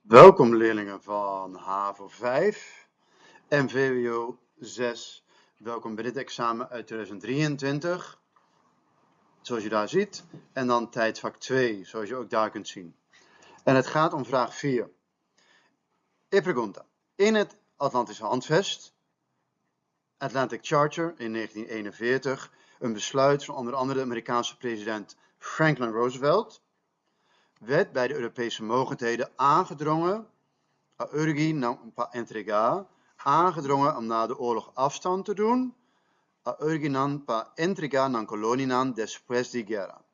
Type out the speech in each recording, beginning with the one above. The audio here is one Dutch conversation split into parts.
Welkom leerlingen van HAVO 5 en VWO 6. Welkom bij dit examen uit 2023, zoals je daar ziet. En dan tijdvak 2, zoals je ook daar kunt zien. En het gaat om vraag 4. E pergunta. In het Atlantische Handvest, Atlantic Charter in 1941, een besluit van onder andere de Amerikaanse president Franklin Roosevelt, werd bij de Europese mogendheden aangedrongen, aangedrongen om na de oorlog afstand te doen, después de guerra.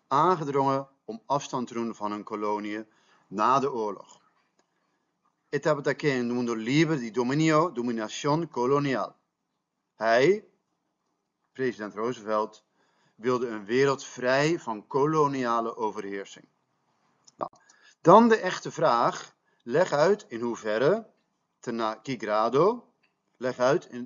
Aangedrongen om afstand te doen van hun koloniën na de oorlog. Estaba aquí en el mundo libre de dominación colonial. Hij, president Roosevelt, wilde een wereld vrij van koloniale overheersing. Nou, dan de echte vraag. Leg uit in hoeverre,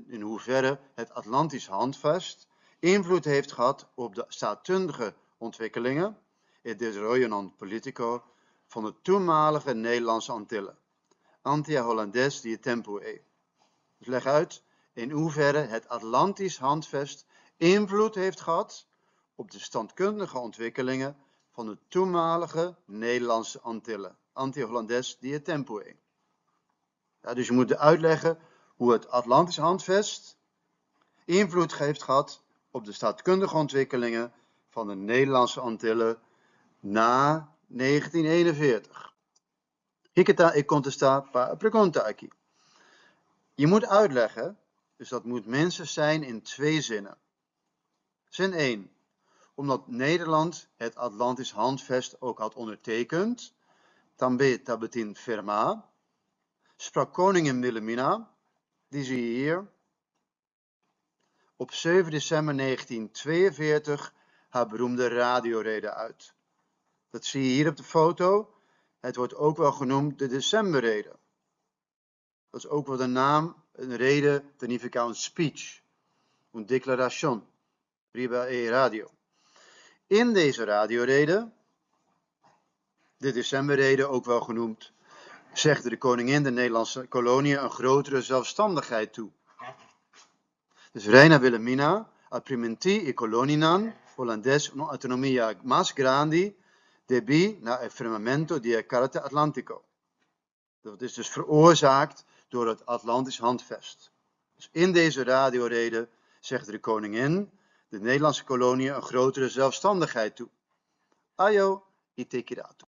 in hoeverre het Atlantisch Handvest invloed heeft gehad op de staatkundige ontwikkelingen, het desarrollo politico, van de toenmalige Nederlandse Antillen. Antillas die tempo e. Dus leg uit in hoeverre het Atlantisch Handvest invloed heeft gehad op de standkundige ontwikkelingen van de toenmalige Nederlandse Antillen. Anti-Hollandes die tempo e. Ja, dus je moet uitleggen hoe het Atlantisch Handvest invloed heeft gehad op de staatkundige ontwikkelingen van de Nederlandse Antillen na 1941. Ik contesta pa pregunta aqui. Je moet uitleggen, dus dat moet minstens zijn in 2 zinnen. Zin 1. Omdat Nederland het Atlantisch Handvest ook had ondertekend, també tabetin firma, sprak koningin Wilhelmina, die zie je hier, op 7 december 1942 haar beroemde radiorede uit. Dat zie je hier op de foto. Het wordt ook wel genoemd de Decemberrede. Dat is ook wel de naam, een rede, significa een speech, een declaration, riba e radio. In deze radiorede, de Decemberrede ook wel genoemd, zegde de koningin de Nederlandse koloniën een grotere zelfstandigheid toe. Dus Reina Wilhelmina apprimenti i koloninan Hollandes una autonomia más grande debi na el firmamento di Carta Atlantico. Dat is dus veroorzaakt door het Atlantisch Handvest. Dus in deze radiorede zegde de koningin de Nederlandse koloniën een grotere zelfstandigheid toe. Ayo, itekirato.